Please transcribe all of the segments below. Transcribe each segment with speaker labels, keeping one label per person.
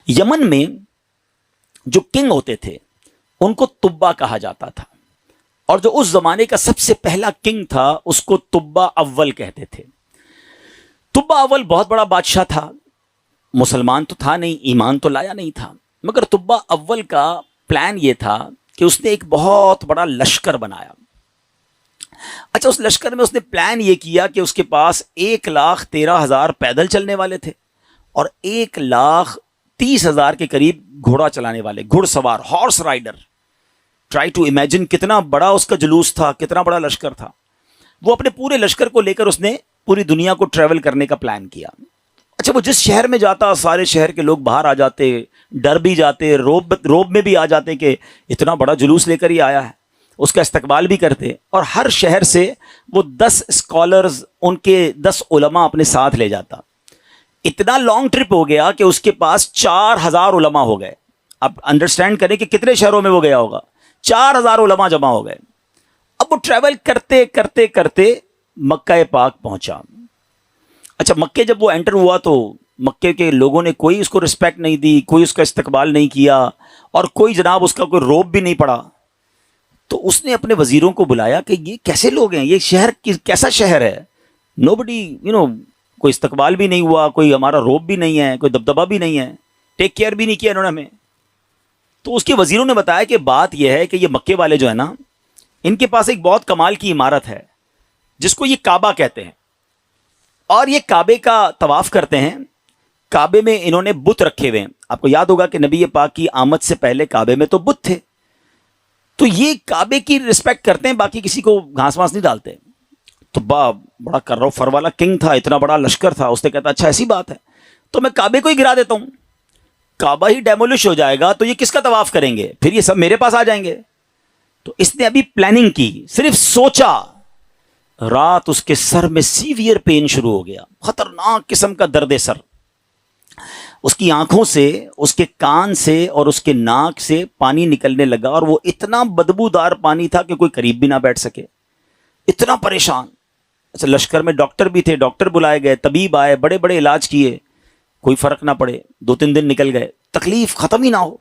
Speaker 1: یمن میں جو کنگ ہوتے تھے ان کو تبا کہا جاتا تھا، اور جو اس زمانے کا سب سے پہلا کنگ تھا اس کو تبا اول کہتے تھے۔ تبا اول بہت بڑا بادشاہ تھا، مسلمان تو تھا نہیں، ایمان تو لایا نہیں تھا، مگر تبا اول کا پلان یہ تھا کہ اس نے ایک بہت بڑا لشکر بنایا۔ اچھا، اس لشکر میں اس نے پلان یہ کیا کہ اس کے پاس 1,13,000 پیدل چلنے والے تھے اور 1,30,000 کے قریب گھوڑا چلانے والے، گھڑ سوار، horse rider. Try to imagine کتنا بڑا اس کا جلوس تھا، کتنا بڑا لشکر تھا۔ وہ اپنے پورے لشکر کو لے کر اس نے پوری دنیا کو ٹریول کرنے کا پلان کیا۔ اچھا، وہ جس شہر میں جاتا سارے شہر کے لوگ باہر آ جاتے، ڈر بھی جاتے، روب میں بھی آ جاتے کہ اتنا بڑا جلوس لے کر ہی آیا ہے، اس کا استقبال بھی کرتے، اور ہر شہر سے وہ 10 اسکالرز، ان کے 10 علماء اپنے ساتھ لے جاتا۔ اتنا لانگ ٹرپ ہو گیا کہ اس کے پاس 4,000 علماء ہو گئے۔ اب انڈرسٹینڈ کریں کہ کتنے شہروں میں وہ گیا ہوگا، 4,000 علماء جمع ہو گئے۔ اب وہ ٹریول کرتے کرتے کرتے مکہ پاک پہنچا۔ اچھا، مکے جب وہ انٹر ہوا تو مکے کے لوگوں نے کوئی اس کو رسپیکٹ نہیں دی، کوئی اس کا استقبال نہیں کیا، اور کوئی جناب اس کا کوئی روب بھی نہیں پڑا۔ تو اس نے اپنے وزیروں کو بلایا کہ یہ کیسے لوگ ہیں، یہ شہر کیسا شہر ہے، نو بڈی کوئی استقبال بھی نہیں ہوا، کوئی ہمارا روب بھی نہیں ہے، کوئی دبدبہ بھی نہیں ہے، ٹیک کیئر بھی نہیں کیا انہوں نے ہمیں۔ تو اس کے وزیروں نے بتایا کہ بات یہ ہے کہ یہ مکے والے جو ہے نا، ان کے پاس ایک بہت کمال کی عمارت ہے جس کو یہ کعبہ کہتے ہیں، اور یہ کعبے کا طواف کرتے ہیں۔ کعبے میں انہوں نے بت رکھے ہوئے ہیں۔ آپ کو یاد ہوگا کہ نبی پاک کی آمد سے پہلے کعبے میں تو بت تھے، تو یہ کعبے کی رسپیکٹ کرتے ہیں، باقی کسی کو گھاس واس نہیں ڈالتے۔ تو بڑا کرو فر والا کنگ تھا، اتنا بڑا لشکر تھا، اس نے کہتا اچھا ایسی بات ہے تو میں کعبے کو ہی گرا دیتا ہوں، کعبہ ہی ڈیمولش ہو جائے گا تو یہ کس کا طواف کریں گے، پھر یہ سب میرے پاس آ جائیں گے۔ تو اس نے ابھی پلاننگ کی، صرف سوچا، رات اس کے سر میں سیویئر پین شروع ہو گیا، خطرناک قسم کا درد سر۔ اس کی آنکھوں سے، اس کے کان سے اور اس کے ناک سے پانی نکلنے لگا، اور وہ اتنا بدبودار پانی تھا کہ کوئی قریب بھی نہ بیٹھ سکے، اتنا پریشان۔ اچھا، لشکر میں ڈاکٹر بھی تھے، ڈاکٹر بلائے گئے، طبیب آئے، بڑے بڑے علاج کیے، کوئی فرق نہ پڑے، 2-3 دن نکل گئے، تکلیف ختم ہی نہ ہو۔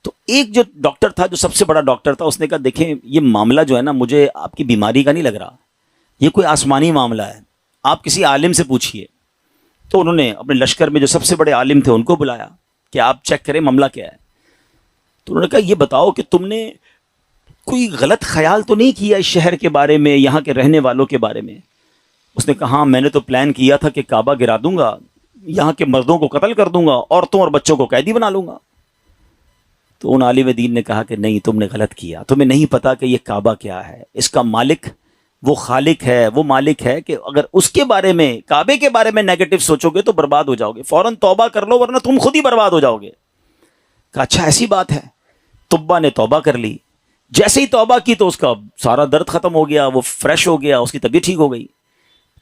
Speaker 1: تو ایک جو ڈاکٹر تھا، جو سب سے بڑا ڈاکٹر تھا، اس نے کہا دیکھیں یہ معاملہ جو ہے نا، مجھے آپ کی بیماری کا نہیں لگ رہا، یہ کوئی آسمانی معاملہ ہے، آپ کسی عالم سے پوچھیے۔ تو انہوں نے اپنے لشکر میں جو سب سے بڑے عالم تھے ان کو بلایا کہ آپ چیک کریں معاملہ کیا ہے۔ تو انہوں نے کہا یہ بتاؤ کہ تم نے کوئی غلط خیال تو نہیں کیا اس شہر کے بارے میں، یہاں کے رہنے والوں کے بارے میں؟ اس نے کہا ہاں، میں نے تو پلان کیا تھا کہ کعبہ گرا دوں گا، یہاں کے مردوں کو قتل کر دوں گا، عورتوں اور بچوں کو قیدی بنا لوں گا۔ تو ان عالم دین نے کہا کہ نہیں، تم نے غلط کیا، تمہیں نہیں پتا کہ یہ کعبہ کیا ہے، اس کا مالک وہ خالق ہے، وہ مالک ہے کہ اگر اس کے بارے میں، کعبے کے بارے میں نیگیٹو سوچو گے تو برباد ہو جاؤ گے، فوراً توبہ کر لو ورنہ تم خود ہی برباد ہو جاؤ گے۔ کہا اچھا ایسی بات ہے۔ تبا نے توبہ کر لی، جیسے ہی توبہ کی تو اس کا سارا درد ختم ہو گیا، وہ فریش ہو گیا، اس کی طبیعت ٹھیک ہو گئی۔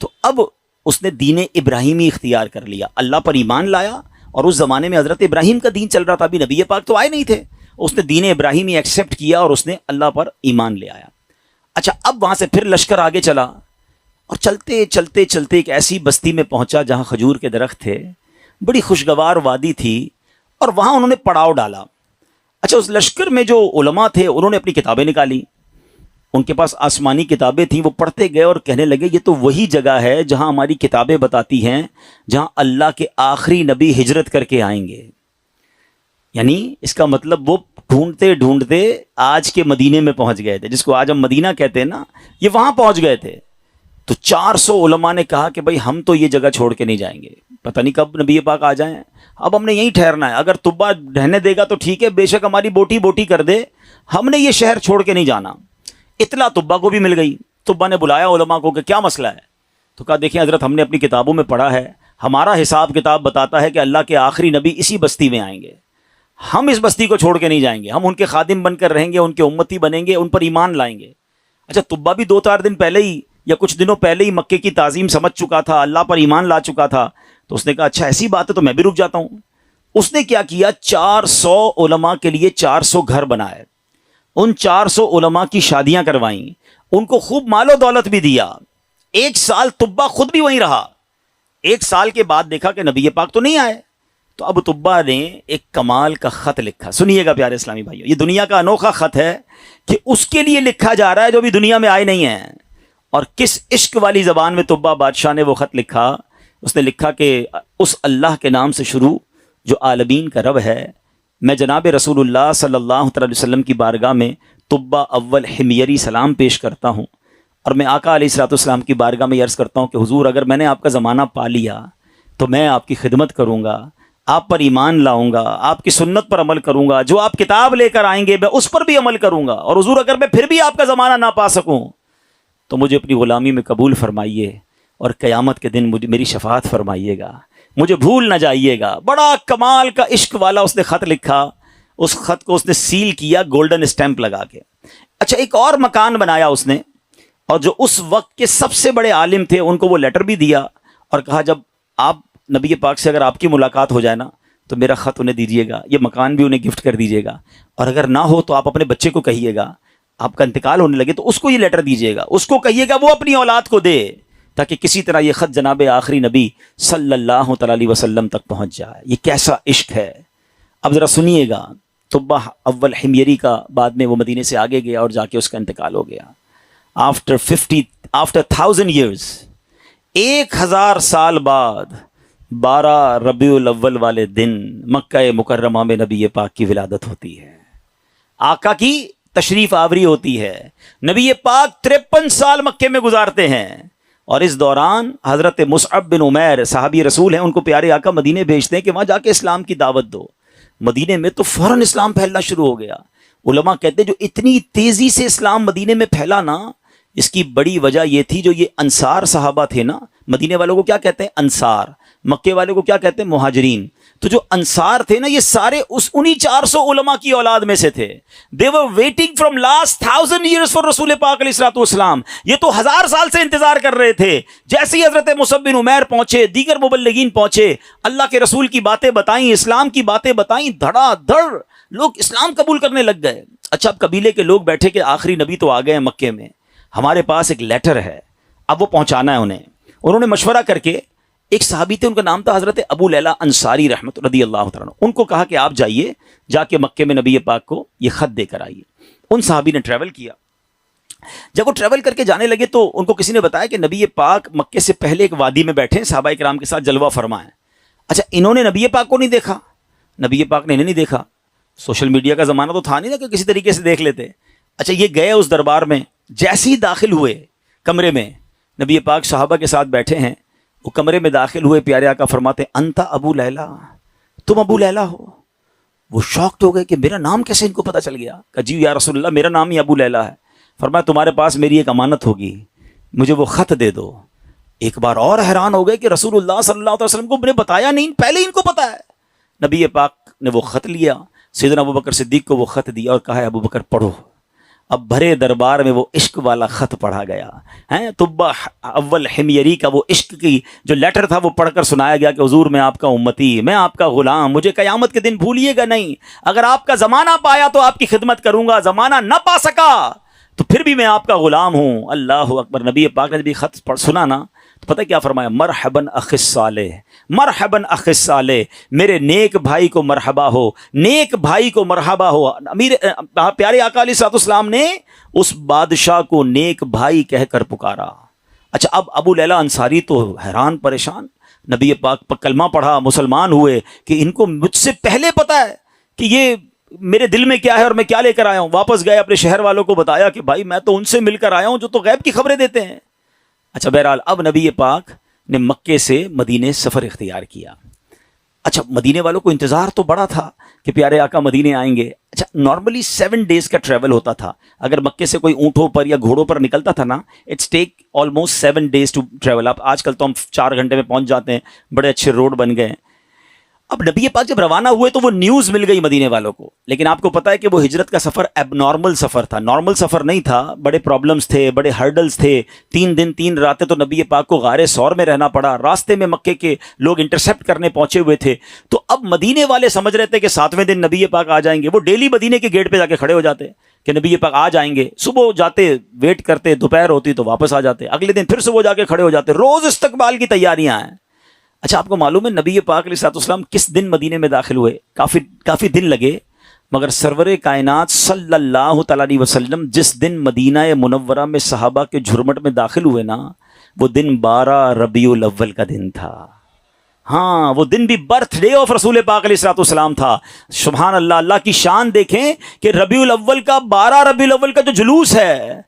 Speaker 1: تو اب اس نے دین ابراہیمی اختیار کر لیا، اللہ پر ایمان لایا، اور اس زمانے میں حضرت ابراہیم کا دین چل رہا تھا، ابھی نبی پاک تو آئے نہیں تھے، اس نے دین ابراہیمی ایکسیپٹ کیا اور اس نے اللہ پر ایمان لے آیا۔ اچھا، اب وہاں سے پھر لشکر آگے چلا، اور چلتے چلتے چلتے ایک ایسی بستی میں پہنچا جہاں کھجور کے درخت تھے، بڑی خوشگوار وادی تھی، اور وہاں انہوں نے پڑاؤ ڈالا۔ اچھا، اس لشکر میں جو علماء تھے انہوں نے اپنی کتابیں نکالی، ان کے پاس آسمانی کتابیں تھیں، وہ پڑھتے گئے اور کہنے لگے یہ تو وہی جگہ ہے جہاں ہماری کتابیں بتاتی ہیں جہاں اللہ کے آخری نبی ہجرت کر کے آئیں گے۔ یعنی اس کا مطلب وہ ڈھونڈتے ڈھونڈتے آج کے مدینے میں پہنچ گئے تھے، جس کو آج ہم مدینہ کہتے ہیں نا، یہ وہاں پہنچ گئے تھے۔ تو 400 علماء نے کہا کہ بھائی ہم تو یہ جگہ چھوڑ کے نہیں جائیں گے، پتہ نہیں کب نبی پاک آ جائیں، اب ہم نے یہیں ٹھہرنا ہے، اگر تبا رہنے دے گا تو ٹھیک ہے، بے شک ہماری بوٹی بوٹی کر دے، ہم نے یہ شہر چھوڑ کے نہیں جانا۔ اطلاع تبا کو بھی مل گئی، تبا نے بلایا علماء کو کہ کیا مسئلہ ہے؟ تو کہا دیکھیں حضرت، ہم نے اپنی کتابوں میں پڑھا ہے، ہمارا حساب کتاب بتاتا ہے کہ اللہ کے آخری نبی اسی بستی میں آئیں گے، ہم اس بستی کو چھوڑ کے نہیں جائیں گے، ہم ان کے خادم بن کر رہیں گے، ان کے امتی بنیں گے، ان پر ایمان لائیں گے۔ اچھا، تبا بھی 2-4 دن پہلے ہی یا کچھ دنوں پہلے ہی مکے کی تعظیم سمجھ چکا تھا، اللہ پر ایمان لا چکا تھا، تو اس نے کہا اچھا ایسی بات ہے تو میں بھی رک جاتا ہوں۔ اس نے کیا کیا، 400 علماء کے لیے 400 گھر بنائے، ان 400 علماء کی شادیاں کروائیں، ان کو خوب مال و دولت بھی دیا۔ 1 سال تبا خود بھی وہیں رہا، 1 سال کے بعد دیکھا کہ نبی پاک تو نہیں آئے، تو ابو طبا نے ایک کمال کا خط لکھا. سنیے گا پیارے اسلامی بھائیو، یہ دنیا کا انوکھا خط ہے کہ اس کے لیے لکھا جا رہا ہے جو بھی دنیا میں آئے نہیں ہیں. اور کس عشق والی زبان میں طبا بادشاہ نے وہ خط لکھا. اس نے لکھا کہ اس اللہ کے نام سے شروع جو عالمین کا رب ہے. میں جناب رسول اللہ صلی اللہ تعالی وسلم کی بارگاہ میں طبا اول حمیری سلام پیش کرتا ہوں، اور میں آقا علیہ الصلوۃ والسلام کی بارگاہ میں عرض کرتا ہوں کہ حضور اگر میں نے آپ کا زمانہ پا لیا تو میں آپ کی خدمت کروں گا، آپ پر ایمان لاؤں گا، آپ کی سنت پر عمل کروں گا، جو آپ کتاب لے کر آئیں گے میں اس پر بھی عمل کروں گا. اور حضور اگر میں پھر بھی آپ کا زمانہ نہ پا سکوں تو مجھے اپنی غلامی میں قبول فرمائیے، اور قیامت کے دن مجھے میری شفاعت فرمائیے گا، مجھے بھول نہ جائیے گا. بڑا کمال کا عشق والا اس نے خط لکھا. اس خط کو اس نے سیل کیا گولڈن اسٹیمپ لگا کے. اچھا، ایک اور مکان بنایا اس نے، اور جو اس وقت کے سب سے بڑے عالم تھے ان کو وہ لیٹر بھی دیا اور کہا جب آپ نبی پاک سے اگر آپ کی ملاقات ہو جائے نا تو میرا خط انہیں دیجیے گا، یہ مکان بھی انہیں گفٹ کر دیجیے گا، اور اگر نہ ہو تو آپ اپنے بچے کو کہیے گا، آپ کا انتقال ہونے لگے تو اس کو یہ لیٹر دیجیے گا، اس کو کہیے گا وہ اپنی اولاد کو دے، تاکہ کسی طرح یہ خط جناب آخری نبی صلی اللہ تعالی علیہ وسلم تک پہنچ جائے. یہ کیسا عشق ہے. اب ذرا سنیے گا. طبا اول حمیری کا بعد میں وہ مدینے سے آگے گیا اور جا کے اس کا انتقال ہو گیا. آفٹر 1000 years، 1000 سال بعد 12 ربیع الاول والے دن مکہ مکرمہ میں نبی پاک کی ولادت ہوتی ہے، آقا کی تشریف آوری ہوتی ہے. نبی پاک 53 سال مکے میں گزارتے ہیں، اور اس دوران حضرت مصعب بن عمیر صحابی رسول ہیں، ان کو پیارے آقا مدینے بھیجتے ہیں کہ وہاں جا کے اسلام کی دعوت دو. مدینے میں تو فوراً اسلام پھیلنا شروع ہو گیا. علماء کہتے ہیں جو اتنی تیزی سے اسلام مدینے میں پھیلا نا، اس کی بڑی وجہ یہ تھی جو یہ انصار صحابہ تھے نا. مدینے والوں کو کیا کہتے ہیں؟ انصار. مکے والوں کو کیا کہتے ہیں؟ مہاجرین. تو جو انصار تھے نا یہ سارے انہی 400 علماء کی اولاد میں سے تھے. they were waiting from last 1000 years for رسول پاک علیہ الصلوۃ والسلام. یہ تو 1000 سال سے انتظار کر رہے تھے. جیسے ہی حضرت مصعب بن عمیر پہنچے، دیگر مبلغین پہنچے، اللہ کے رسول کی باتیں بتائیں، اسلام کی باتیں بتائیں، دھڑا دھڑ لوگ اسلام قبول کرنے لگ گئے. اچھا، اب قبیلے کے لوگ بیٹھے کہ آخری نبی تو آ گئے ہیں مکے میں، ہمارے پاس ایک لیٹر ہے، اب وہ پہنچانا ہے انہیں. انہوں نے مشورہ کر کے، ایک صحابی تھے ان کا نام تھا حضرت ابو لیلہ انصاری رحمۃ رضی اللہ تعالیٰ عنہ، ان کو کہا کہ آپ جائیے، جا کے مکے میں نبی پاک کو یہ خط دے کر آئیے. ان صحابی نے ٹریول کیا. جب وہ ٹریول کر کے جانے لگے تو ان کو کسی نے بتایا کہ نبی پاک مکے سے پہلے ایک وادی میں بیٹھے ہیں، صحابہ کرام کے ساتھ جلوہ فرما ہے. اچھا، انہوں نے نبی پاک کو نہیں دیکھا، نبی پاک نے انہیں نہیں دیکھا. سوشل میڈیا کا زمانہ تو تھا نہیں نا کہ کسی طریقے سے دیکھ لیتے. اچھا، یہ گئے اس دربار میں، جیسے ہی داخل ہوئے کمرے میں، نبی پاک صحابہ کے ساتھ بیٹھے ہیں، وہ کمرے میں داخل ہوئے، پیارے آقا فرماتے ہیں انت ابو لیلہ، تم ابو لیلہ ہو. وہ شاکڈ ہو گئے کہ میرا نام کیسے ان کو پتہ چل گیا. کہ جی یا رسول اللہ، میرا نام ہی ابو لیلہ ہے. فرمایا تمہارے پاس میری ایک امانت ہوگی، مجھے وہ خط دے دو. ایک بار اور حیران ہو گئے کہ رسول اللہ صلی اللہ علیہ وسلم کو نے بتایا نہیں، پہلے ان کو پتا ہے. نبی پاک نے وہ خط لیا، سیدنا ابوبکر صدیق کو وہ خط دیا اور کہا ابوبکر پڑھو. اب بھرے دربار میں وہ عشق والا خط پڑھا گیا ہے. طبا اول حمیری کا وہ عشق کی جو لیٹر تھا وہ پڑھ کر سنایا گیا کہ حضور میں آپ کا امتی، میں آپ کا غلام، مجھے قیامت کے دن بھولیے گا نہیں. اگر آپ کا زمانہ پایا تو آپ کی خدمت کروں گا، زمانہ نہ پا سکا تو پھر بھی میں آپ کا غلام ہوں. اللہ اکبر. نبی پاک نے بھی خط پڑھ سنا نا تو پتہ کیا فرمایا؟ مرحباً اخ الصالح، مرحباً اخ الصالح، میرے نیک بھائی کو مرحبا ہو، نیک بھائی کو مرحبا ہو. امیر پیارے آقا علیہ الصلوۃ والسلام نے اس بادشاہ کو نیک بھائی کہہ کر پکارا. اچھا، اب ابو لیلہ انصاری تو حیران پریشان، نبی پاک پر کلمہ پڑھا، مسلمان ہوئے کہ ان کو مجھ سے پہلے پتہ ہے کہ یہ میرے دل میں کیا ہے اور میں کیا لے کر آیا ہوں. واپس گئے، اپنے شہر والوں کو بتایا کہ بھائی میں تو ان سے مل کر آیا ہوں جو تو غیب کی خبریں دیتے ہیں. اچھا، بہرحال اب نبی پاک نے مکے سے مدینے سفر اختیار کیا. اچھا، مدینے والوں کو انتظار تو بڑا تھا کہ پیارے آقا مدینے آئیں گے. اچھا، نارملی 7 days کا ٹریول ہوتا تھا. اگر مکے سے کوئی اونٹوں پر یا گھوڑوں پر نکلتا تھا نا، it's take almost 7 days to travel. اب آج کل تو ہم 4 گھنٹے میں پہنچ جاتے ہیں، بڑے اچھے روڈ بن گئے ہیں. اب نبی پاک جب روانہ ہوئے تو وہ نیوز مل گئی مدینے والوں کو. لیکن آپ کو پتا ہے کہ وہ ہجرت کا سفر اب نارمل سفر تھا، نارمل سفر نہیں تھا. بڑے پرابلمز تھے، بڑے ہرڈلز تھے. 3 دن 3 راتیں تو نبی پاک کو غار ثور میں رہنا پڑا. راستے میں مکے کے لوگ انٹرسیپٹ کرنے پہنچے ہوئے تھے. تو اب مدینے والے سمجھ رہے تھے کہ 7ویں دن نبی پاک آ جائیں گے. وہ ڈیلی مدینے کے گیٹ پہ جا کے کھڑے ہو جاتے کہ نبی پاک آ جائیں گے. صبح جاتے، ویٹ کرتے، دوپہر ہوتی تو واپس آ جاتے. اگلے دن پھر صبح جا کے کھڑے ہو جاتے. روز استقبال کی تیاریاں ہیں. اچھا آپ کو معلوم ہے نبی پاک علیہ الصلوۃ والسلام کس دن مدینے میں داخل ہوئے؟ کافی دن لگے، مگر سرور کائنات صلی اللہ تعالیٰ علیہ وسلم جس دن مدینہ منورہ میں صحابہ کے جھرمٹ میں داخل ہوئے نا، وہ دن 12 ربیع الاول کا دن تھا۔ ہاں وہ دن بھی برتھ ڈے آف رسول پاک علیہ الصلوۃ والسلام تھا۔ سبحان اللہ، اللہ کی شان دیکھیں کہ ربیع الاول کا 12 ربیع الاول کا جو جلوس ہے،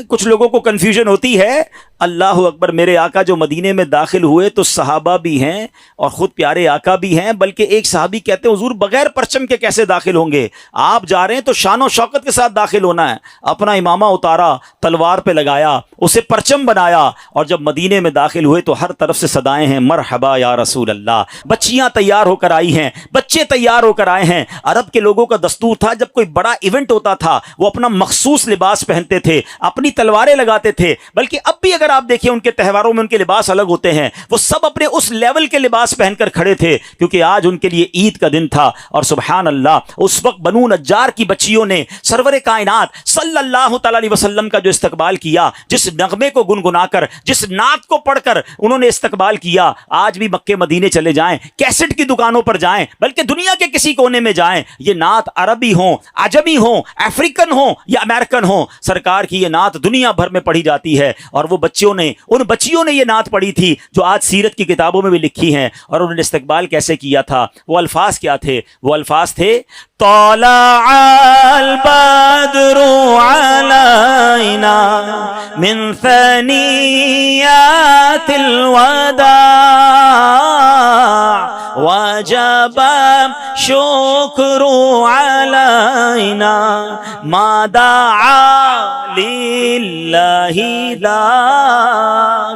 Speaker 1: کچھ لوگوں کو کنفیوژن ہوتی ہے۔ اللہ اکبر، میرے آقا جو مدینے میں داخل ہوئے تو صحابہ بھی ہیں اور خود پیارے آقا بھی ہیں، بلکہ ایک صحابی کہتے ہیں حضور بغیر پرچم کے کیسے داخل ہوں گے؟ آپ جا رہے ہیں تو شان و شوکت کے ساتھ داخل ہونا ہے۔ اپنا امامہ اتارا، تلوار پہ لگایا، اسے پرچم بنایا، اور جب مدینے میں داخل ہوئے تو ہر طرف سے صدائیں ہیں مرحبا یا رسول اللہ۔ بچیاں تیار ہو کر آئی ہیں، بچے تیار ہو کر آئے ہیں۔ عرب کے لوگوں کا دستور تھا جب کوئی بڑا ایونٹ ہوتا تھا وہ اپنا مخصوص لباس پہنتے تھے، اپنی تلواریں لگاتے تھے، بلکہ اب بھی اگر آپ دیکھیں ان کے تہواروں میں ان کے لباس الگ ہوتے ہیں، وہ سب اپنے اس لیول کے لباس پہن کر کھڑے تھے، کیونکہ آج ان کے لیے عید کا دن تھا۔ اور سبحان اللہ، اس وقت بنو نجار کی بچیوں نے سرور کائنات صلی اللہ تعالی علیہ وسلم کا جو استقبال کیا، جس نغمے کو گنگنا کر، جس نعت کو پڑھ کر انہوں نے استقبال کیا، آج بھی مکے مدینے چلے جائیں، کیسٹ کی دکانوں پر جائیں، بلکہ دنیا کے کسی کونے میں جائیں، یہ نعت عربی ہوں، عجمی ہوں، افریقن ہوں یا امریکن ہوں، سرکار کی یہ نعت دنیا بھر میں پڑھی جاتی ہے۔ اور وہ ان بچیوں نے یہ نعت پڑھی تھی جو آج سیرت کی کتابوں میں بھی لکھی ہیں، اور انہوں نے استقبال کیسے کیا تھا، وہ الفاظ کیا تھے؟ وہ الفاظ تھے طلع البدر علینا من ثنیات الوداع وجب شکر علینا ما دعا للہ لا۔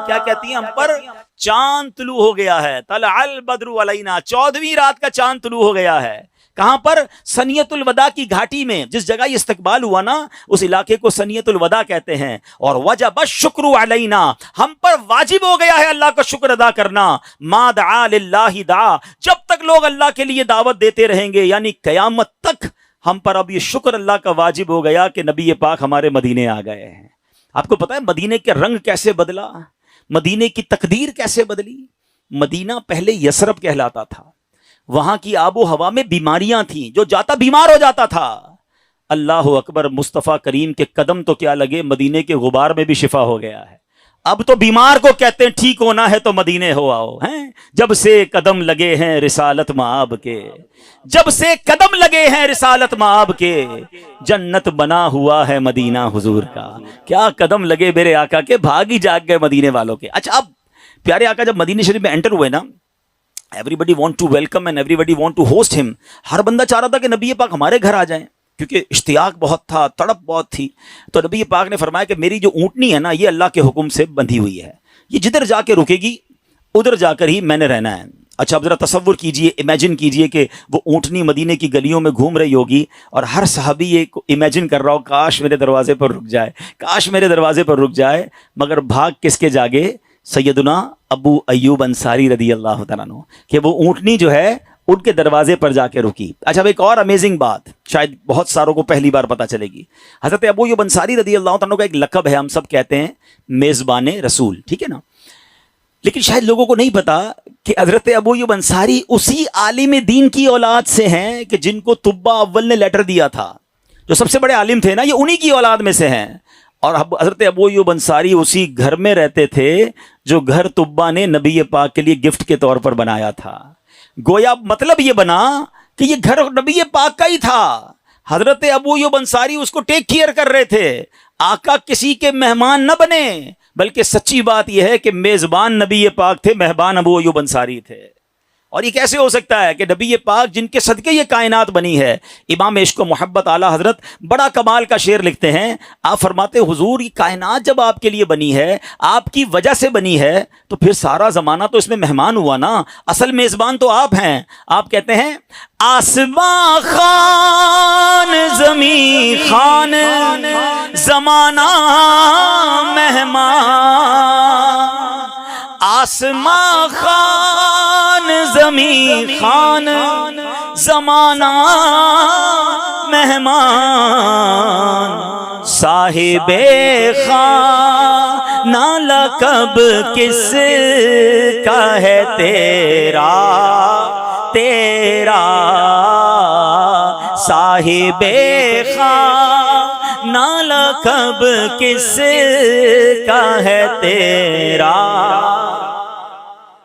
Speaker 1: کیا کہتی ہیں ہم پر؟ چاند طلوع ہو گیا ہے، طلع البدر علینا، 14ویں رات کا چاند طلوع ہو گیا ہے۔ کہاں پر؟ سنیت الوداع کی گھاٹی میں، جس جگہ یہ استقبال ہوا نا اس علاقے کو سنیت الوداع کہتے ہیں۔ اور وجب الشکر علینا، ہم پر واجب ہو گیا ہے اللہ کا شکر ادا کرنا۔ ما دعا للہ دعا، جب تک لوگ اللہ کے لیے دعوت دیتے رہیں گے، یعنی قیامت تک ہم پر اب یہ شکر اللہ کا واجب ہو گیا کہ نبی پاک ہمارے مدینے آ گئے ہیں۔ آپ کو پتہ ہے مدینے کے رنگ کیسے بدلا، مدینے کی تقدیر کیسے بدلی؟ مدینہ پہلے یثرب کہلاتا تھا، وہاں کی آب و ہوا میں بیماریاں تھیں، جو جاتا بیمار ہو جاتا تھا۔ اللہ اکبر، مصطفیٰ کریم کے قدم تو کیا لگے، مدینے کے غبار میں بھی شفا ہو گیا ہے۔ اب تو بیمار کو کہتے ہیں ٹھیک ہونا ہے تو مدینے ہو آؤ، ہیں جب سے قدم لگے ہیں رسالت مآب کے، جب سے قدم لگے ہیں رسالت مآب کے، جنت بنا ہوا ہے مدینہ حضور کا۔ کیا قدم لگے میرے آقا کے، بھاگ ہی جاگ گئے مدینے والوں کے۔ اچھا، اب پیارے آقا جب مدینہ شریف میں انٹر ہوئے نا، everybody want to welcome and everybody want to host ہم۔ ہر بندہ چاہ رہا تھا کہ نبی پاک ہمارے گھر آ جائیں، کیونکہ اشتیاق بہت تھا، تڑپ بہت تھی۔ تو نبی پاک نے فرمایا کہ میری جو اونٹنی ہے نا، یہ اللہ کے حکم سے بندھی ہوئی ہے، یہ جدھر جا کے رکے گی ادھر جا کر ہی میں نے رہنا ہے۔ اچھا اب ذرا تصور کیجئے، امیجن کیجئے کہ وہ اونٹنی مدینے کی گلیوں میں گھوم رہی ہوگی اور ہر صحابی یہ امیجن کر رہا ہو کاش میرے دروازے پر رک جائے، کاش میرے دروازے پر رک جائے۔ مگر بھاگ کس کے جاگے؟ سیدنا ابو ایوب انصاری رضی اللہ تعالیٰ عنہ، کہ وہ اونٹنی جو ہے ان کے دروازے پر جا کے رکی۔ اچھا اب ایک اور امیزنگ بات شاید بہت ساروں کو پہلی بار پتہ چلے گی، حضرت ابو ایوب انصاری رضی اللہ تعالیٰ عنہ کا ایک لقب ہے، ہم سب کہتے ہیں میزبان رسول، ٹھیک ہے نا؟ لیکن شاید لوگوں کو نہیں پتا کہ حضرت ابو ایوب انصاری اسی عالم دین کی اولاد سے ہیں کہ جن کو طبہ اول نے لیٹر دیا تھا، جو سب سے بڑے عالم تھے نا، یہ انہی کی اولاد میں سے ہیں۔ اور حضرت ابو ایوب انصاری اسی گھر میں رہتے تھے جو گھر طبہ نے نبی پاک کے لیے گفٹ کے طور پر بنایا تھا۔ گویا مطلب یہ بنا کہ یہ گھر نبی پاک کا ہی تھا، حضرت ابو ایوب انصاری اس کو ٹیک کیئر کر رہے تھے۔ آقا کسی کے مہمان نہ بنے، بلکہ سچی بات یہ ہے کہ میزبان نبی پاک تھے، مہمان ابو ایوب انصاری تھے۔ اور یہ کیسے ہو سکتا ہے کہ نبی پاک جن کے صدقے یہ کائنات بنی ہے؟ امام عشق و محبت اعلیٰ حضرت بڑا کمال کا شعر لکھتے ہیں، آپ فرماتے حضور یہ کائنات جب آپ کے لیے بنی ہے، آپ کی وجہ سے بنی ہے، تو پھر سارا زمانہ تو اس میں مہمان ہوا نا، اصل میزبان تو آپ ہیں۔ آپ کہتے ہیں آسمان خان زمین خان زمانہ مہمان، آسمان خان زمین خان زمانہ مہمان، صاحب خان نالا کب کس کا ہے تیرا تیرا صاحب خواہ، نالا کب کس کا ہے تیرا۔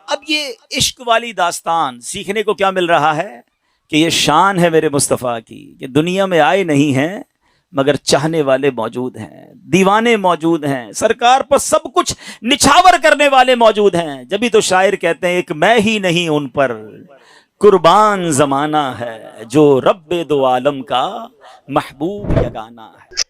Speaker 1: اب یہ عشق والی داستان سیکھنے کو کیا مل رہا ہے کہ یہ شان ہے میرے مصطفیٰ کی کہ دنیا میں آئے نہیں ہیں مگر چاہنے والے موجود ہیں، دیوانے موجود ہیں، سرکار پر سب کچھ نچھاور کرنے والے موجود ہیں۔ جبھی تو شاعر کہتے ہیں ایک میں ہی نہیں ان پر قربان زمانہ ہے، جو رب دو عالم کا محبوب یگانہ ہے۔